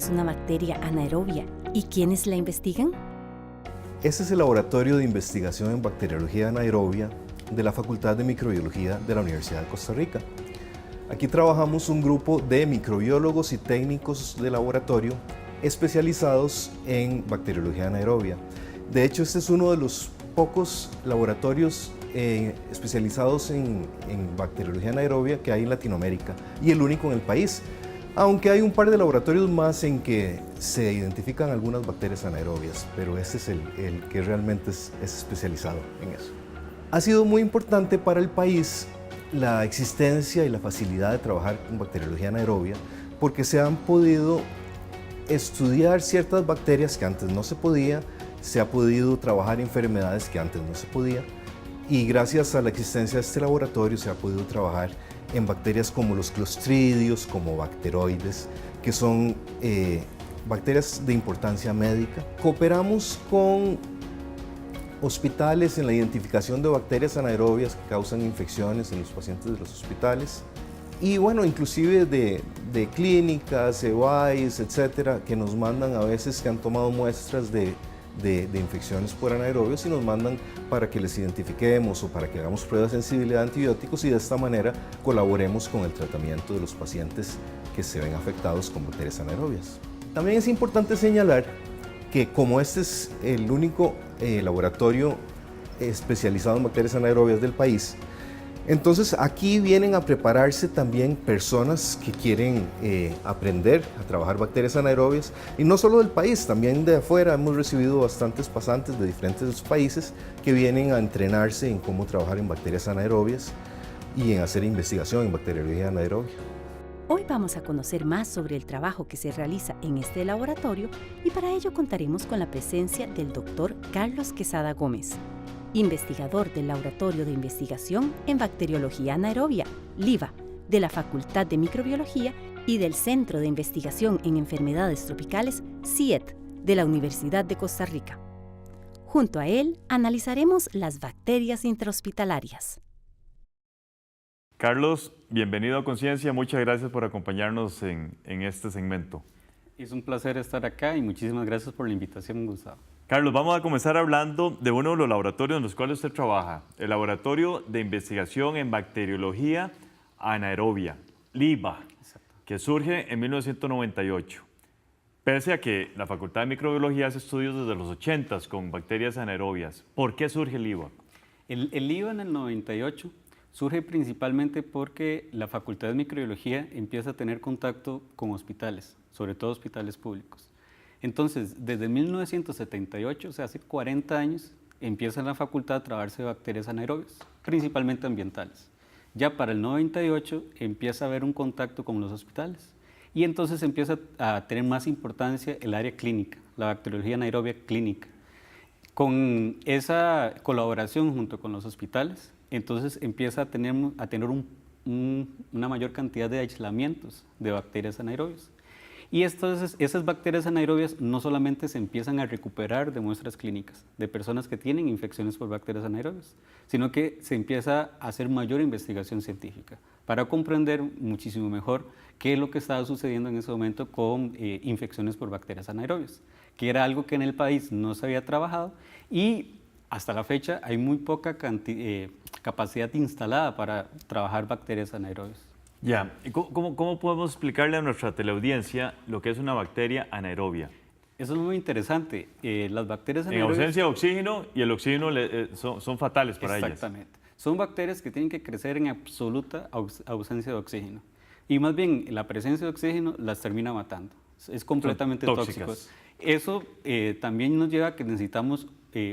es una bacteria anaerobia y quiénes la investigan? Este es el Laboratorio de Investigación en Bacteriología Anaerobia de la Facultad de Microbiología de la Universidad de Costa Rica. Aquí trabajamos un grupo de microbiólogos y técnicos de laboratorio especializados en bacteriología anaerobia. De hecho, este es uno de los pocos laboratorios especializados en bacteriología anaerobia que hay en Latinoamérica y el único en el país, aunque hay un par de laboratorios más en que se identifican algunas bacterias anaerobias, pero este es el que realmente es especializado en eso. Ha sido muy importante para el país la existencia y la facilidad de trabajar con bacteriología anaerobia porque se han podido estudiar ciertas bacterias que antes no se podía, se ha podido trabajar enfermedades que antes no se podía y gracias a la existencia de este laboratorio se ha podido trabajar en bacterias como los clostridios, como bacteroides, que son bacterias de importancia médica. Cooperamos con hospitales en la identificación de bacterias anaerobias que causan infecciones en los pacientes de los hospitales y bueno, inclusive de clínicas, EBAIS, etcétera, que nos mandan a veces que han tomado muestras de infecciones por anaerobios y nos mandan para que les identifiquemos o para que hagamos pruebas de sensibilidad a antibióticos y de esta manera colaboremos con el tratamiento de los pacientes que se ven afectados con bacterias anaerobias. También es importante señalar que como este es el único laboratorio especializado en bacterias anaerobias del país, entonces aquí vienen a prepararse también personas que quieren aprender a trabajar bacterias anaerobias y no solo del país, también de afuera. Hemos recibido bastantes pasantes de diferentes países que vienen a entrenarse en cómo trabajar en bacterias anaerobias y en hacer investigación en bacteriología anaerobia. Hoy vamos a conocer más sobre el trabajo que se realiza en este laboratorio y para ello contaremos con la presencia del Dr. Carlos Quesada Gómez, investigador del Laboratorio de Investigación en Bacteriología Anaerobia, LIBA, de la Facultad de Microbiología y del Centro de Investigación en Enfermedades Tropicales, CIET, de la Universidad de Costa Rica. Junto a él, analizaremos las bacterias intrahospitalarias. Carlos, bienvenido a Conciencia. Muchas gracias por acompañarnos en este segmento. Es un placer estar acá y muchísimas gracias por la invitación, Gustavo. Carlos, vamos a comenzar hablando de uno de los laboratorios en los cuales usted trabaja, el Laboratorio de Investigación en Bacteriología Anaerobia, LIBA, que surge en 1998. Pese a que la Facultad de Microbiología hace estudios desde los 80s con bacterias anaerobias, ¿por qué surge el LIBA? El LIBA en el 98 surge principalmente porque la Facultad de Microbiología empieza a tener contacto con hospitales, sobre todo hospitales públicos. Entonces, desde 1978, o sea, hace 40 años, empieza en la facultad a trabajarse bacterias anaerobias, principalmente ambientales. Ya para el 98 empieza a haber un contacto con los hospitales y entonces empieza a tener más importancia el área clínica, la bacteriología anaerobia clínica. Con esa colaboración junto con los hospitales, entonces empieza a tener una mayor cantidad de aislamientos de bacterias anaerobias. Y entonces esas bacterias anaerobias no solamente se empiezan a recuperar de muestras clínicas de personas que tienen infecciones por bacterias anaerobias, sino que se empieza a hacer mayor investigación científica para comprender muchísimo mejor qué es lo que estaba sucediendo en ese momento con infecciones por bacterias anaerobias, que era algo que en el país no se había trabajado y hasta la fecha hay muy poca capacidad instalada para trabajar bacterias anaerobias. Ya, ¿cómo podemos explicarle a nuestra teleaudiencia lo que es una bacteria anaerobia? Eso es muy interesante. Las bacterias anaerobias... En ausencia de oxígeno, y el oxígeno son fatales para ellas. Exactamente. Son bacterias que tienen que crecer en absoluta ausencia de oxígeno. Y más bien, la presencia de oxígeno las termina matando. Es completamente tóxico. Eso también nos lleva a que necesitamos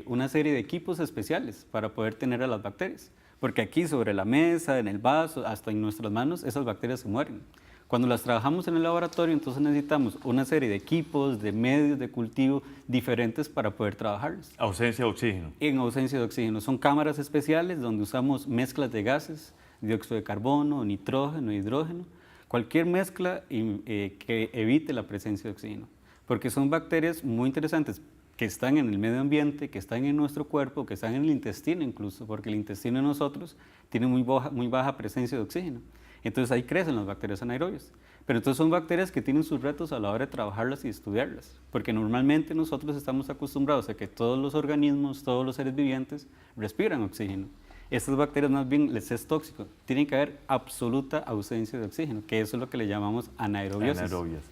una serie de equipos especiales para poder tener a las bacterias. Porque aquí sobre la mesa, en el vaso, hasta en nuestras manos, esas bacterias se mueren. Cuando las trabajamos en el laboratorio, entonces necesitamos una serie de equipos, de medios de cultivo diferentes para poder trabajarlas. Ausencia de oxígeno. En ausencia de oxígeno. Son cámaras especiales donde usamos mezclas de gases, dióxido de carbono, nitrógeno, hidrógeno, cualquier mezcla que evite la presencia de oxígeno. Porque son bacterias muy interesantes que están en el medio ambiente, que están en nuestro cuerpo, que están en el intestino incluso, porque el intestino de nosotros tiene muy baja presencia de oxígeno. Entonces ahí crecen las bacterias anaerobias. Pero entonces son bacterias que tienen sus retos a la hora de trabajarlas y estudiarlas, porque normalmente nosotros estamos acostumbrados a que todos los organismos, todos los seres vivientes respiran oxígeno. Estas bacterias más bien les es tóxico, tiene que haber absoluta ausencia de oxígeno, que eso es lo que le llamamos anaerobiosis. Anaerobias.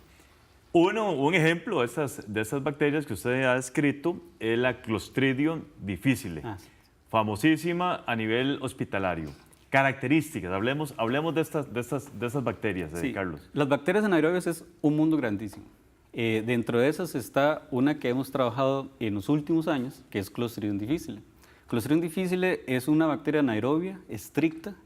Un ejemplo de estas bacterias que usted ha descrito es la Clostridium difficile, Sí. famosísima a nivel hospitalario. Características, hablemos de estas bacterias, Sí, Carlos. las bacterias anaerobias es un mundo grandísimo. Dentro de esas está una que hemos trabajado en los últimos años, que es Clostridium difficile. Clostridium difficile es una bacteria anaerobia estricta,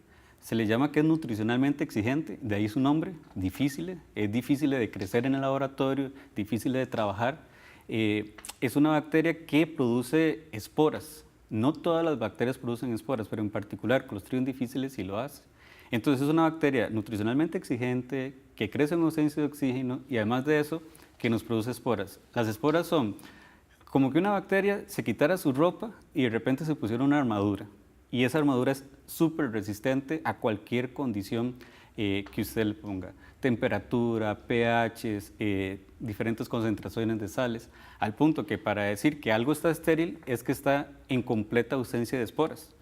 se le llama que es nutricionalmente exigente, de ahí su nombre, difícil, es difícil de crecer en el laboratorio, difícil de trabajar. Es una bacteria que produce esporas. No todas las bacterias producen esporas, pero en particular Clostridium difficile sí lo hace. Entonces es una bacteria nutricionalmente exigente, que crece en ausencia de oxígeno y además de eso, que nos produce esporas. Las esporas son como que una bacteria se quitara su ropa y de repente se pusiera una armadura. Y esa armadura es súper resistente a cualquier condición que usted le ponga. Temperatura, pHs, diferentes concentraciones de sales, al punto que para decir que algo está estéril es que está en completa ausencia de esporas.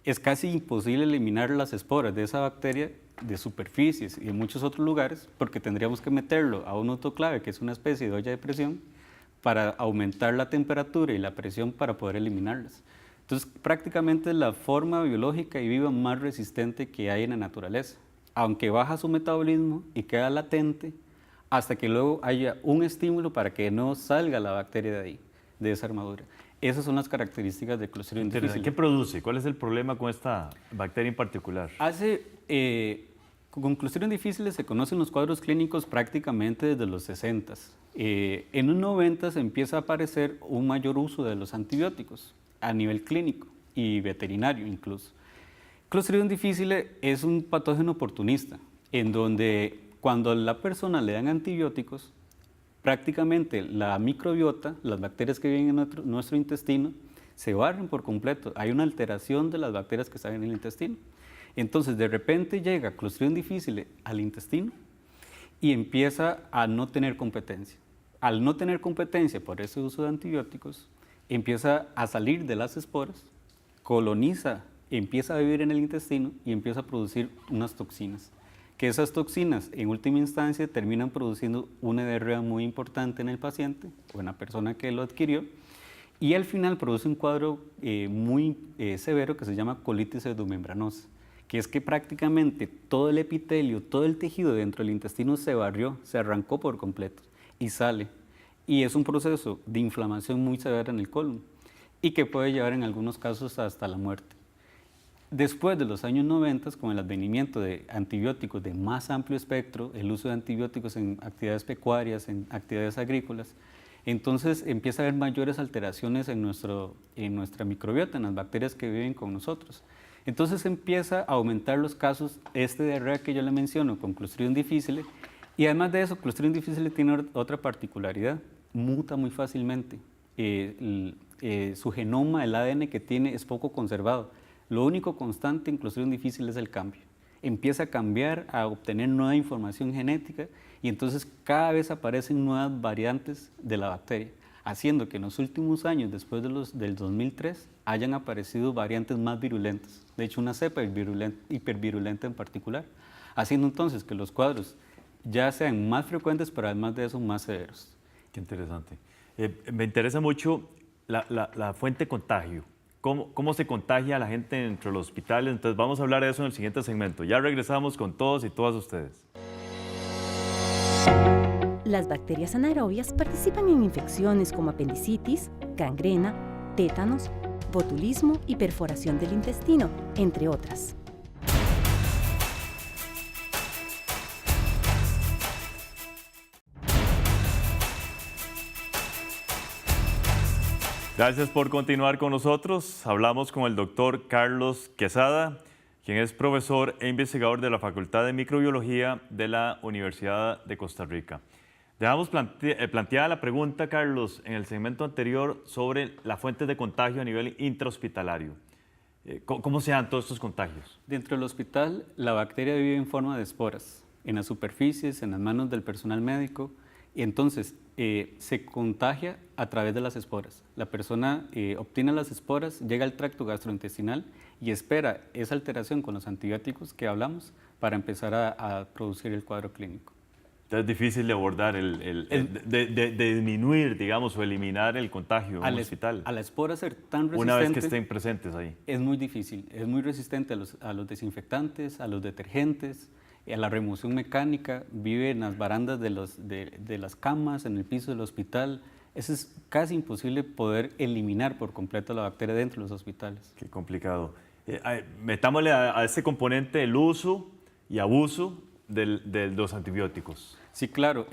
Es casi imposible eliminar las esporas de esa bacteria de superficies y de muchos otros lugares porque tendríamos que meterlo a un autoclave, que es una especie de olla de presión, para aumentar la temperatura y la presión para poder eliminarlas. Entonces, prácticamente es la forma biológica y viva más resistente que hay en la naturaleza, aunque baja su metabolismo y queda latente hasta que luego haya un estímulo para que no salga la bacteria de ahí, de esa armadura. Esas son las características de Clostridium difficile. ¿Qué produce? ¿Cuál es el problema con esta bacteria en particular? Con Clostridium difficile se conocen los cuadros clínicos prácticamente desde los 60. En los 90 empieza a aparecer un mayor uso de los antibióticos a nivel clínico y veterinario incluso. Clostridium difficile es un patógeno oportunista, en donde cuando a la persona le dan antibióticos, prácticamente la microbiota, las bacterias que viven en nuestro intestino, se barren por completo. Hay una alteración de las bacterias que están en el intestino. Entonces, de repente llega Clostridium difficile al intestino y empieza a no tener competencia. Al no tener competencia por ese uso de antibióticos, empieza a salir de las esporas, coloniza, empieza a vivir en el intestino y empieza a producir unas toxinas. Que esas toxinas, en última instancia, terminan produciendo una diarrea muy importante en el paciente o en la persona que lo adquirió, y al final produce un cuadro muy severo que se llama colitis pseudomembranosa, que es que prácticamente todo el epitelio, todo el tejido dentro del intestino se barrió, se arrancó por completo y sale. Y es un proceso de inflamación muy severa en el colon y que puede llevar en algunos casos hasta la muerte. Después de los años 90, con el advenimiento de antibióticos de más amplio espectro, el uso de antibióticos en actividades pecuarias, en actividades agrícolas, entonces empieza a haber mayores alteraciones en nuestra microbiota, en las bacterias que viven con nosotros. Entonces empieza a aumentar los casos de diarrea que yo le menciono con Clostridium difficile, y además de eso, Clostridium difficile tiene otra particularidad, muta muy fácilmente. Su genoma, el ADN que tiene, es poco conservado. Lo único constante en Clostridium difficile es el cambio. Empieza a cambiar, a obtener nueva información genética y entonces cada vez aparecen nuevas variantes de la bacteria, haciendo que en los últimos años, después del 2003, hayan aparecido variantes más virulentas. De hecho, una cepa hipervirulenta en particular, haciendo entonces que los cuadros ya sean más frecuentes, pero además de eso, más severos. Qué interesante. Me interesa mucho la fuente de contagio. ¿Cómo se contagia a la gente dentro de los hospitales? Entonces vamos a hablar de eso en el siguiente segmento. Ya regresamos con todos y todas ustedes. Las bacterias anaerobias participan en infecciones como apendicitis, gangrena, tétanos, botulismo y perforación del intestino, entre otras. Gracias por continuar con nosotros. Hablamos con el doctor Carlos Quesada, quien es profesor e investigador de la Facultad de Microbiología de la Universidad de Costa Rica. Dejamos planteada la pregunta, Carlos, en el segmento anterior sobre las fuentes de contagio a nivel intrahospitalario. ¿Cómo se dan todos estos contagios? Dentro del hospital, la bacteria vive en forma de esporas, en las superficies, en las manos del personal médico, y entonces se contagia a través de las esporas. La persona obtiene las esporas, llega al tracto gastrointestinal y espera esa alteración con los antibióticos que hablamos para empezar a producir el cuadro clínico. Entonces es difícil de abordar, de disminuir, digamos, o eliminar el contagio en un hospital. A la espora ser tan resistente, una vez que estén presentes ahí. Es muy difícil, es muy resistente a los desinfectantes, a los detergentes, a la remoción mecánica, vive en las barandas de las camas, en el piso del hospital. Eso es casi imposible poder eliminar por completo la bacteria dentro de los hospitales. Qué complicado. Metámosle a ese componente el uso y abuso de los antibióticos. Sí, claro,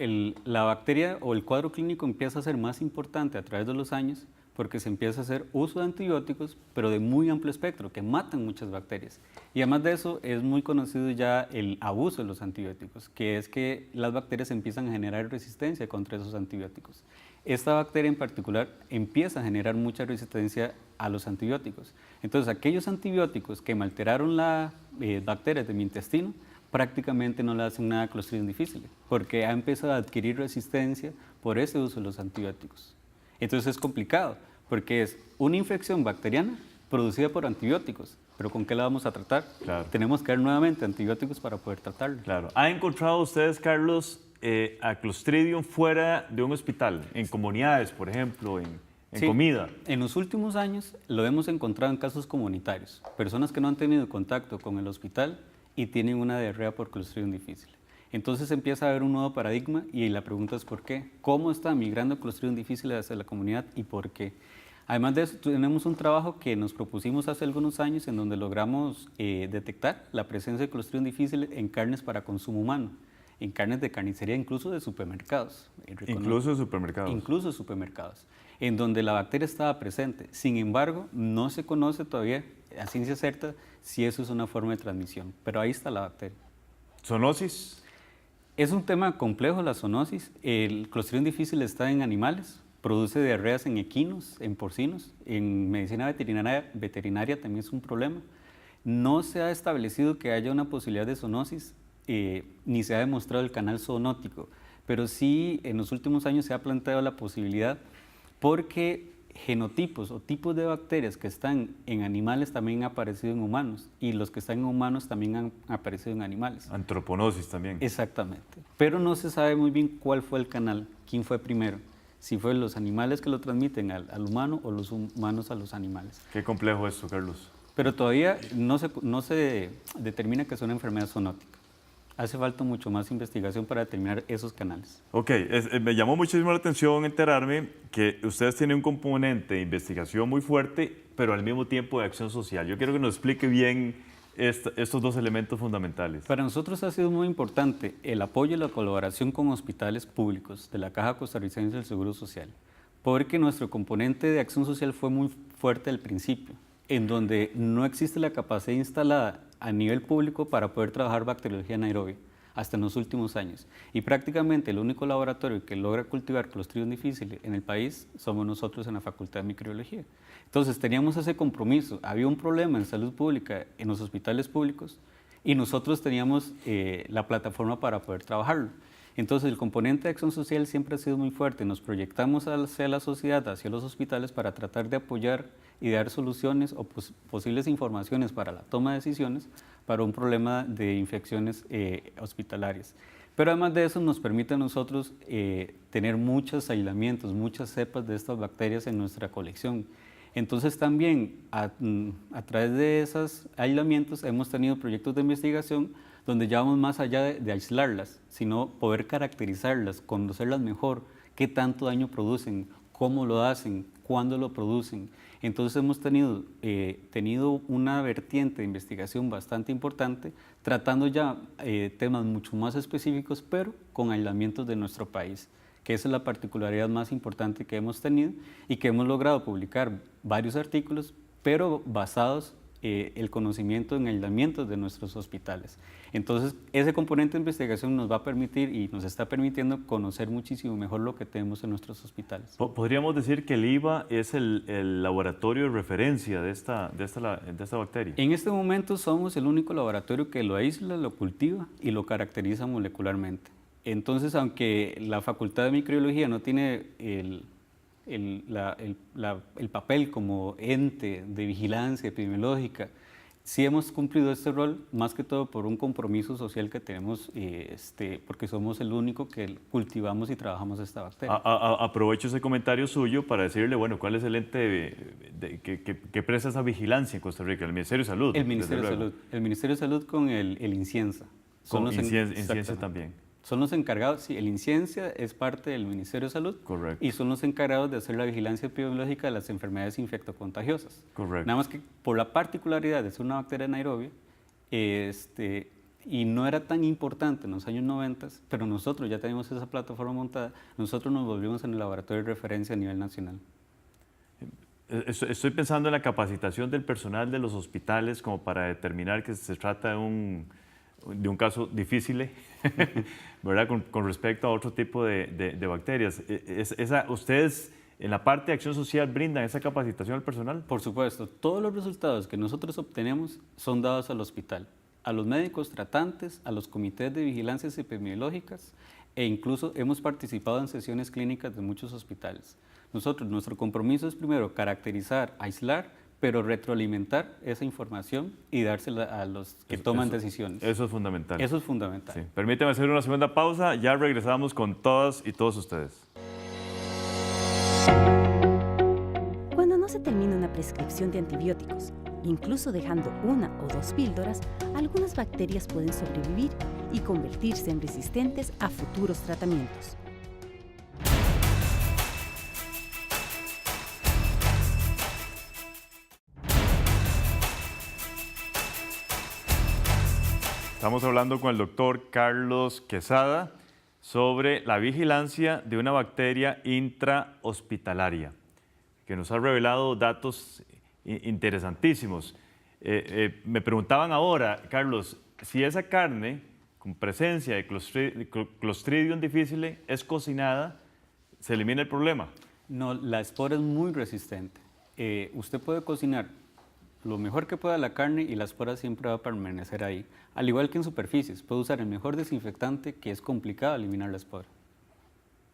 la bacteria o el cuadro clínico empieza a ser más importante a través de los años porque se empieza a hacer uso de antibióticos, pero de muy amplio espectro, que matan muchas bacterias. Y además de eso, es muy conocido ya el abuso de los antibióticos, que es que las bacterias empiezan a generar resistencia contra esos antibióticos. Esta bacteria en particular empieza a generar mucha resistencia a los antibióticos. Entonces, aquellos antibióticos que me alteraron las bacterias de mi intestino, prácticamente no le hacen nada a Clostridium difficile, porque ha empezado a adquirir resistencia por ese uso de los antibióticos. Entonces es complicado, porque es una infección bacteriana producida por antibióticos, pero ¿con qué la vamos a tratar? Claro. Tenemos que dar nuevamente antibióticos para poder tratarlo. Claro. ¿Han encontrado ustedes, Carlos, a Clostridium fuera de un hospital, en comunidades, por ejemplo, en Sí, comida? En los últimos años lo hemos encontrado en casos comunitarios, personas que no han tenido contacto con el hospital y tienen una diarrea por Clostridium difficile. Entonces empieza a haber un nuevo paradigma y la pregunta es ¿por qué? ¿Cómo está migrando Clostridium difficile hacia la comunidad y por qué? Además de eso, tenemos un trabajo que nos propusimos hace algunos años en donde logramos detectar la presencia de Clostridium difficile en carnes para consumo humano, en carnes de carnicería, incluso de supermercados. Incluso de supermercados. Incluso de supermercados, en donde la bacteria estaba presente. Sin embargo, no se conoce todavía a ciencia cierta si eso es una forma de transmisión, pero ahí está la bacteria. ¿Zoonosis? Es un tema complejo la zoonosis. El Clostridium difficile está en animales, produce diarreas en equinos, en porcinos, en medicina veterinaria también es un problema. No se ha establecido que haya una posibilidad de zoonosis, ni se ha demostrado el canal zoonótico, pero sí en los últimos años se ha planteado la posibilidad porque genotipos o tipos de bacterias que están en animales también han aparecido en humanos y los que están en humanos también han aparecido en animales. Antroponosis también. Exactamente, pero no se sabe muy bien cuál fue el canal, quién fue primero, si fue los animales que lo transmiten al humano o los humanos a los animales. Qué complejo esto, Carlos. Pero todavía no se determina que es una enfermedad zoonótica. Hace falta mucho más investigación para determinar esos canales. Ok, me llamó muchísimo la atención enterarme que ustedes tienen un componente de investigación muy fuerte, pero al mismo tiempo de acción social. Yo quiero que nos explique bien estos dos elementos fundamentales. Para nosotros ha sido muy importante el apoyo y la colaboración con hospitales públicos de la Caja Costarricense del Seguro Social, porque nuestro componente de acción social fue muy fuerte al principio, en donde no existe la capacidad instalada a nivel público para poder trabajar bacteriología anaerobia hasta en los últimos años. Y prácticamente el único laboratorio que logra cultivar Clostridium difficile en el país somos nosotros en la Facultad de Microbiología. Entonces teníamos ese compromiso, había un problema en salud pública en los hospitales públicos y nosotros teníamos la plataforma para poder trabajarlo. Entonces el componente de acción social siempre ha sido muy fuerte, nos proyectamos hacia la sociedad, hacia los hospitales para tratar de apoyar y dar soluciones o posibles informaciones para la toma de decisiones para un problema de infecciones hospitalarias. Pero además de eso nos permite a nosotros tener muchos aislamientos, muchas cepas de estas bacterias en nuestra colección. Entonces también a través de esos aislamientos hemos tenido proyectos de investigación donde ya vamos más allá de aislarlas, sino poder caracterizarlas, conocerlas mejor, qué tanto daño producen, cómo lo hacen, cuándo lo producen. Entonces hemos tenido una vertiente de investigación bastante importante, tratando ya temas mucho más específicos, pero con aislamientos de nuestro país, que esa es la particularidad más importante que hemos tenido y que hemos logrado publicar varios artículos, pero basados el conocimiento en aislamientos de nuestros hospitales. Entonces, ese componente de investigación nos va a permitir y nos está permitiendo conocer muchísimo mejor lo que tenemos en nuestros hospitales. ¿Podríamos decir que el IVA es el laboratorio de referencia de esta bacteria? En este momento somos el único laboratorio que lo aísla, lo cultiva y lo caracteriza molecularmente. Entonces, aunque la Facultad de Microbiología no tiene el papel como ente de vigilancia epidemiológica, sí hemos cumplido este rol más que todo por un compromiso social que tenemos, porque somos el único que cultivamos y trabajamos esta bacteria. Aprovecho ese comentario suyo para decirle, bueno, ¿cuál es el ente que presta esa vigilancia en Costa Rica? El Ministerio de Salud. El Ministerio de Salud. El Ministerio de Salud con el INCIENSA. Con INCIENSA también. Son los encargados, sí, el INCIENSA es parte del Ministerio de Salud. Correcto. Y son los encargados de hacer la vigilancia epidemiológica de las enfermedades infectocontagiosas. Correcto. Nada más que por la particularidad de ser una bacteria anaerobia, y no era tan importante en los años 90, pero nosotros ya teníamos esa plataforma montada, nosotros nos volvimos en el laboratorio de referencia a nivel nacional. Estoy pensando en la capacitación del personal de los hospitales como para determinar que se trata de un caso difícil, ¿verdad? Con respecto a otro tipo de bacterias. ¿Ustedes en la parte de acción social brindan esa capacitación al personal? Por supuesto, todos los resultados que nosotros obtenemos son dados al hospital, a los médicos tratantes, a los comités de vigilancias epidemiológicas e incluso hemos participado en sesiones clínicas de muchos hospitales. Nuestro compromiso es primero caracterizar, aislar, pero retroalimentar esa información y dársela a los que toman decisiones. Eso es fundamental. Eso es fundamental. Sí. Permíteme hacer una segunda pausa, ya regresamos con todas y todos ustedes. Cuando no se termina una prescripción de antibióticos, incluso dejando 1 o 2 píldoras, algunas bacterias pueden sobrevivir y convertirse en resistentes a futuros tratamientos. Estamos hablando con el doctor Carlos Quesada sobre la vigilancia de una bacteria intrahospitalaria, que nos ha revelado datos interesantísimos. Me preguntaban ahora, Carlos, si esa carne con presencia de Clostridium difficile es cocinada, ¿se elimina el problema? No, la espora es muy resistente. Usted puede cocinar lo mejor que pueda la carne y la espora siempre va a permanecer ahí. Al igual que en superficies, puede usar el mejor desinfectante, que es complicado eliminar la espora.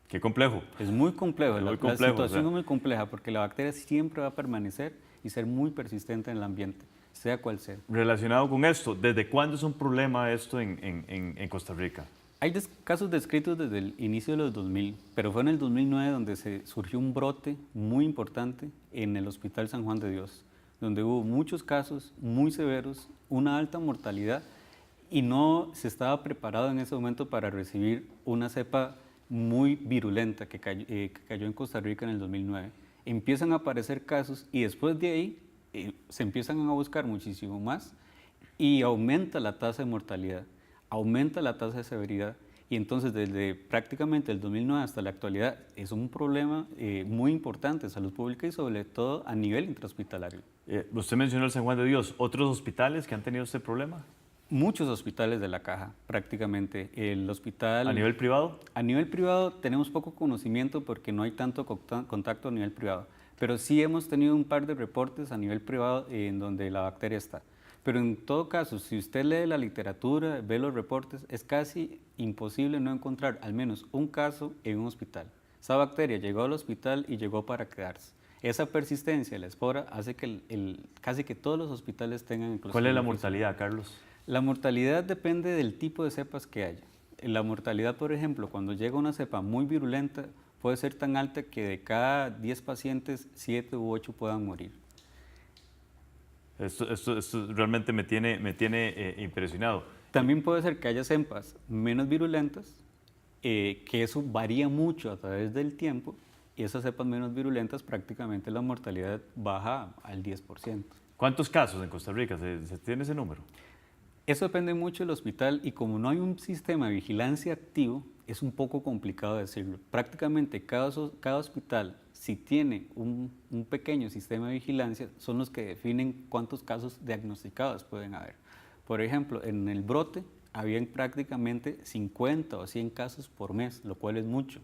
Qué complejo. Es muy complejo. La situación es muy compleja porque la bacteria siempre va a permanecer y ser muy persistente en el ambiente, sea cual sea. Relacionado con esto, ¿desde cuándo es un problema esto en Costa Rica? Hay casos descritos desde el inicio de los 2000, pero fue en el 2009 donde surgió un brote muy importante en el Hospital San Juan de Dios, donde hubo muchos casos muy severos, una alta mortalidad y no se estaba preparado en ese momento para recibir una cepa muy virulenta que cayó en Costa Rica en el 2009. Empiezan a aparecer casos y después de ahí se empiezan a buscar muchísimo más y aumenta la tasa de mortalidad, aumenta la tasa de severidad y entonces desde prácticamente el 2009 hasta la actualidad es un problema muy importante de salud pública y sobre todo a nivel intrahospitalario. Usted mencionó el San Juan de Dios, ¿otros hospitales que han tenido este problema? Muchos hospitales de la Caja, prácticamente. El hospital... ¿A nivel privado? A nivel privado tenemos poco conocimiento porque no hay tanto contacto a nivel privado, pero sí hemos tenido un par de reportes a nivel privado en donde la bacteria está. Pero en todo caso, si usted lee la literatura, ve los reportes, es casi imposible no encontrar al menos un caso en un hospital. Esa bacteria llegó al hospital y llegó para quedarse. Esa persistencia de la espora hace que casi que todos los hospitales tengan... ¿Cuál es la mortalidad, Carlos? La mortalidad depende del tipo de cepas que haya. La mortalidad, por ejemplo, cuando llega una cepa muy virulenta, puede ser tan alta que de cada 10 pacientes, 7 u 8 puedan morir. Esto realmente me tiene impresionado. También puede ser que haya cepas menos virulentas, que eso varía mucho a través del tiempo, y esas cepas menos virulentas prácticamente la mortalidad baja al 10%. ¿Cuántos casos en Costa Rica? ¿Se tiene ese número? Eso depende mucho del hospital y como no hay un sistema de vigilancia activo, es un poco complicado decirlo. Prácticamente cada hospital si tiene un pequeño sistema de vigilancia, son los que definen cuántos casos diagnosticados pueden haber. Por ejemplo, en el brote habían prácticamente 50 o 100 casos por mes, lo cual es mucho.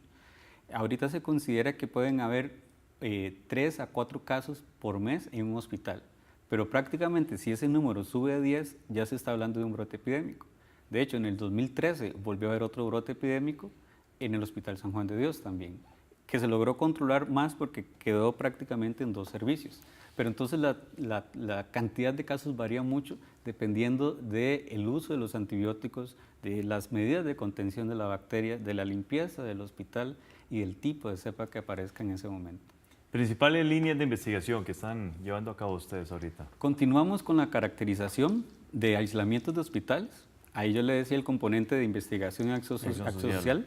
Ahorita se considera que pueden haber 3 a 4 casos por mes en un hospital, pero prácticamente si ese número sube a 10, ya se está hablando de un brote epidémico. De hecho, en el 2013 volvió a haber otro brote epidémico en el Hospital San Juan de Dios también, que se logró controlar más porque quedó prácticamente en 2 servicios. Pero entonces la cantidad de casos varía mucho dependiendo del uso de los antibióticos, de las medidas de contención de la bacteria, de la limpieza del hospital y del tipo de cepa que aparezca en ese momento. Principales líneas de investigación que están llevando a cabo ustedes ahorita. Continuamos con la caracterización de aislamientos de hospitales. Ahí yo le decía el componente de investigación y acción social.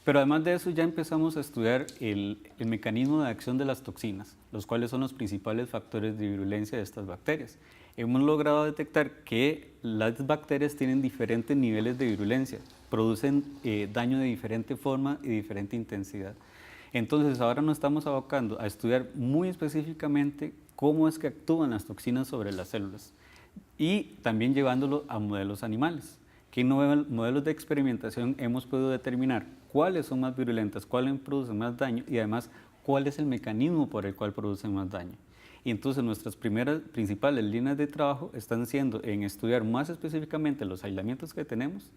Pero además de eso ya empezamos a estudiar el mecanismo de acción de las toxinas, los cuales son los principales factores de virulencia de estas bacterias. Hemos logrado detectar que las bacterias tienen diferentes niveles de virulencia, producen daño de diferente forma y diferente intensidad. Entonces ahora nos estamos abocando a estudiar muy específicamente cómo es que actúan las toxinas sobre las células y también llevándolo a modelos animales. ¿Qué modelos de experimentación hemos podido determinar cuáles son más virulentas, cuáles producen más daño y además cuál es el mecanismo por el cual producen más daño? Y entonces nuestras principales líneas de trabajo están siendo en estudiar más específicamente los aislamientos que tenemos.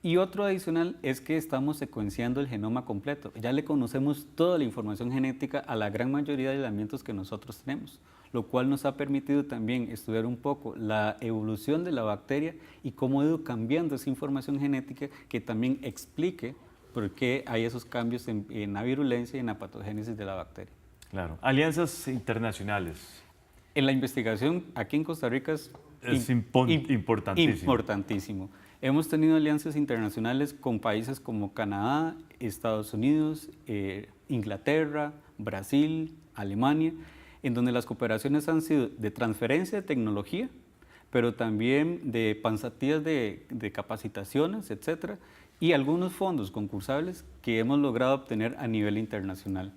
Y otro adicional es que estamos secuenciando el genoma completo. Ya le conocemos toda la información genética a la gran mayoría de aislamientos que nosotros tenemos, lo cual nos ha permitido también estudiar un poco la evolución de la bacteria y cómo ha ido cambiando esa información genética que también explique por qué hay esos cambios en la virulencia y en la patogénesis de la bacteria. Claro. Alianzas internacionales. En la investigación aquí en Costa Rica es importantísimo. Importantísimo. Hemos tenido alianzas internacionales con países como Canadá, Estados Unidos, Inglaterra, Brasil, Alemania, en donde las cooperaciones han sido de transferencia de tecnología, pero también de pasantías de capacitaciones, etcétera, y algunos fondos concursables que hemos logrado obtener a nivel internacional.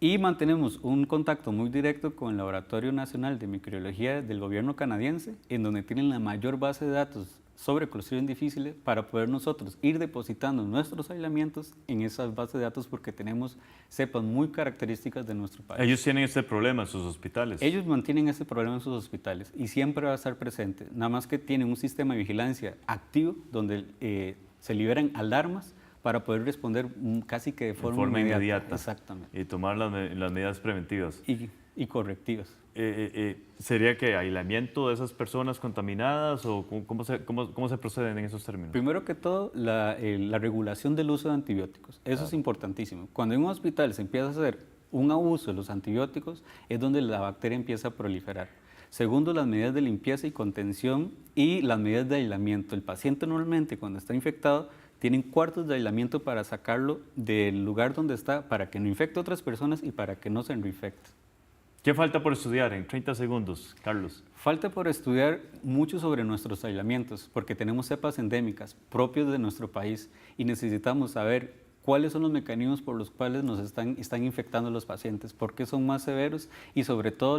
Y mantenemos un contacto muy directo con el Laboratorio Nacional de Microbiología del gobierno canadiense, en donde tienen la mayor base de datos sobre Clostridium difficile para poder nosotros ir depositando nuestros aislamientos en esas bases de datos porque tenemos cepas muy características de nuestro país. Ellos tienen este problema en sus hospitales. Ellos mantienen ese problema en sus hospitales y siempre va a estar presente, nada más que tienen un sistema de vigilancia activo donde se liberan alarmas para poder responder casi que de forma inmediata. Exactamente. Y tomar las medidas preventivas. Y correctivas. ¿Sería que aislamiento de esas personas contaminadas o cómo se proceden en esos términos? Primero que todo, la regulación del uso de antibióticos. Eso es importantísimo. Cuando en un hospital se empieza a hacer un abuso de los antibióticos, es donde la bacteria empieza a proliferar. Segundo, las medidas de limpieza y contención y las medidas de aislamiento. El paciente normalmente cuando está infectado tienen cuartos de aislamiento para sacarlo del lugar donde está, para que no infecte a otras personas y para que no se reinfecte. ¿Qué falta por estudiar en 30 segundos, Carlos? Falta por estudiar mucho sobre nuestros aislamientos, porque tenemos cepas endémicas propias de nuestro país y necesitamos saber cuáles son los mecanismos por los cuales nos están infectando los pacientes, por qué son más severos y sobre todo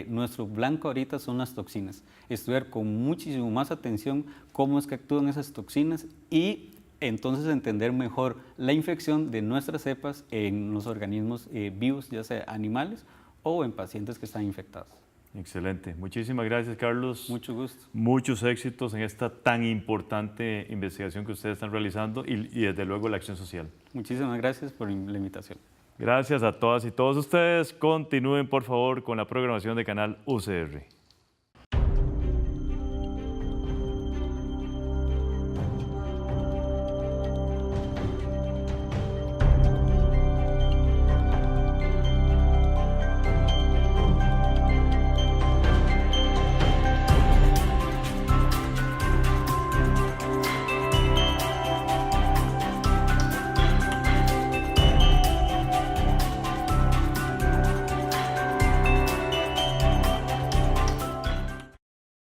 nuestro blanco ahorita son las toxinas. Estudiar con muchísimo más atención cómo es que actúan esas toxinas y entonces entender mejor la infección de nuestras cepas en los organismos vivos, ya sea animales o en pacientes que están infectados. Excelente. Muchísimas gracias, Carlos. Mucho gusto. Muchos éxitos en esta tan importante investigación que ustedes están realizando y desde luego la acción social. Muchísimas gracias por la invitación. Gracias a todas y todos ustedes. Continúen, por favor, con la programación de Canal UCR.